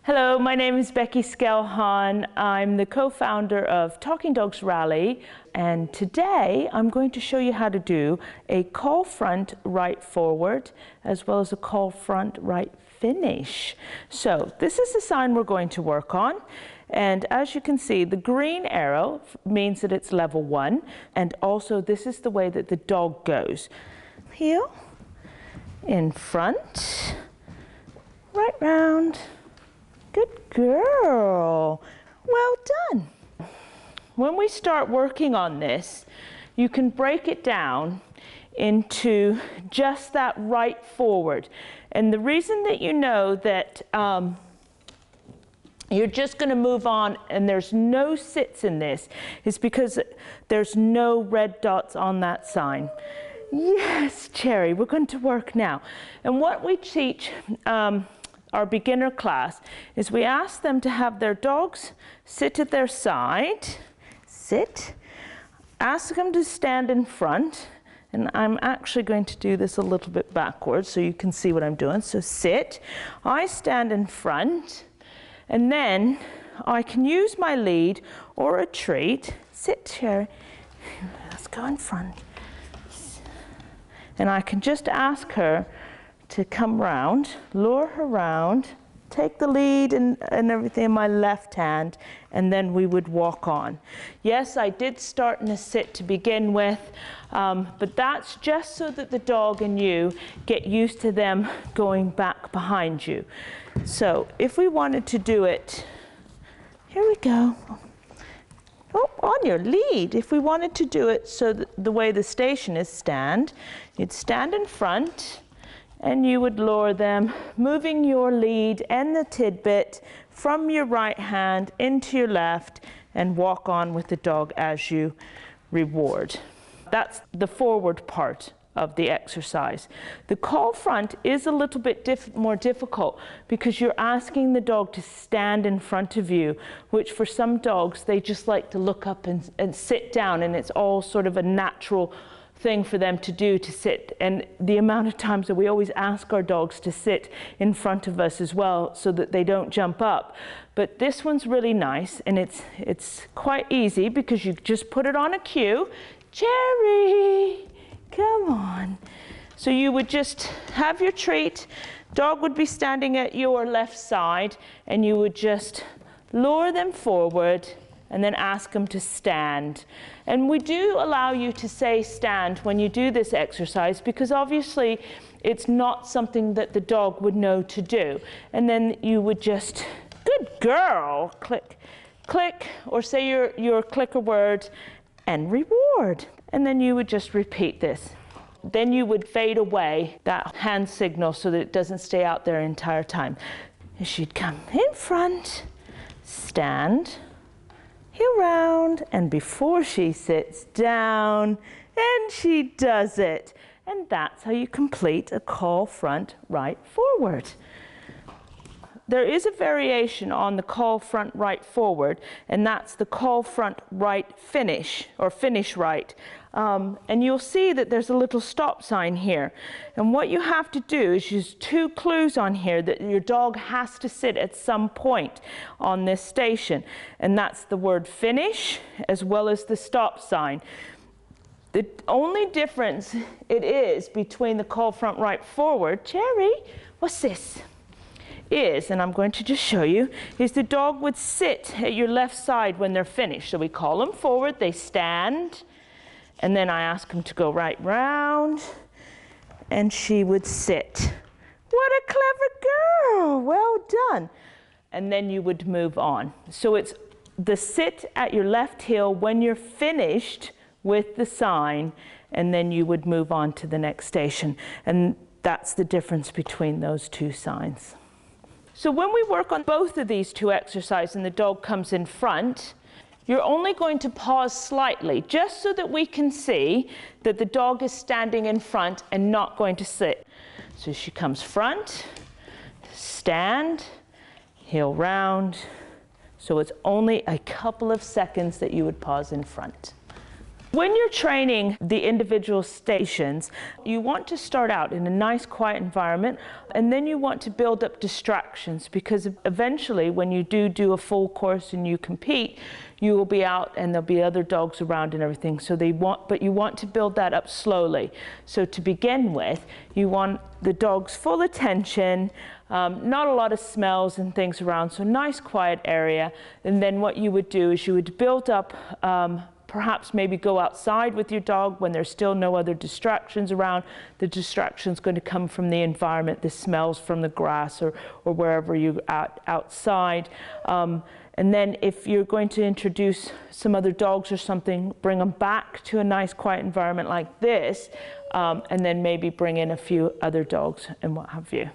Hello, my name is Becky Skelhon. I'm the co-founder of Talking Dogs Rally, and today I'm going to show you how to do a call front right forward as well as a call front right finish. So this is the sign we're going to work on, and as you can see, the green arrow means that it's level 1, and also this is the way that the dog goes. Heel, in front, right round. Good girl. Well done. When we start working on this, you can break it down into just that right forward. And the reason that you know that you're just going to move on and there's no sits in this is because there's no red dots on that sign. Yes, Cherry, we're going to work now. And what we teach our beginner class is we ask them to have their dogs sit at their side, sit, ask them to stand in front, and I'm actually going to do this a little bit backwards so you can see what I'm doing. So sit, I stand in front, and then I can use my lead or a treat. Sit, Cherry, let's go in front. And I can just ask her to come round, lure her round, take the lead and everything in my left hand, and then we would walk on. Yes, I did start in a sit to begin with, but that's just so that the dog and you get used to them going back behind you. So if we wanted to do it, here we go. Oh, on your lead. If we wanted to do it so that the way the station is stand, you'd stand in front, and you would lure them, moving your lead and the tidbit from your right hand into your left, and walk on with the dog as you reward. That's the forward part of the exercise. The call front is a little bit more difficult because you're asking the dog to stand in front of you, which for some dogs, they just like to look up and sit down, and it's all sort of a natural thing for them to do, to sit. And the amount of times that we always ask our dogs to sit in front of us as well so that they don't jump up. But this one's really nice, and it's quite easy because you just put it on a cue. Cherry, come on. So you would just have your treat, dog would be standing at your left side, and you would just lure them forward and then ask them to stand. And we do allow you to say stand when you do this exercise because obviously it's not something that the dog would know to do. And then you would just, good girl, click, click, or say your clicker word and reward. And then you would just repeat this. Then you would fade away that hand signal so that it doesn't stay out there the entire time. And she'd come in front, stand, heel round, and before she sits down, and she does it. And that's how you complete a call front right forward. There is a variation on the call front right forward, and that's the call front right finish, or finish right. And you'll see that there's a little stop sign here. And what you have to do is use 2 clues on here that your dog has to sit at some point on this station. And that's the word finish as well as the stop sign. The only difference it is between the call front right forward, Cherry, what's this? Is, and I'm going to just show you, is the dog would sit at your left side when they're finished. So we call them forward, they stand, and then I ask them to go right round, and she would sit. What a clever girl, well done. And then you would move on. So it's the sit at your left heel when you're finished with the sign, and then you would move on to the next station. And that's the difference between those 2 signs. So when we work on both of these 2 exercises and the dog comes in front, you're only going to pause slightly, just so that we can see that the dog is standing in front and not going to sit. So she comes front, stand, heel round. So it's only a couple of seconds that you would pause in front. When you're training the individual stations, you want to start out in a nice quiet environment, and then you want to build up distractions, because eventually when you do a full course and you compete, you will be out and there'll be other dogs around and everything. So but you want to build that up slowly. So to begin with, you want the dog's full attention, not a lot of smells and things around, so nice quiet area. And then what you would do is you would build up, perhaps maybe go outside with your dog when there's still no other distractions around. The distraction's going to come from the environment, the smells from the grass or wherever you're outside. And then if you're going to introduce some other dogs or something, bring them back to a nice quiet environment like this, and then maybe bring in a few other dogs and what have you.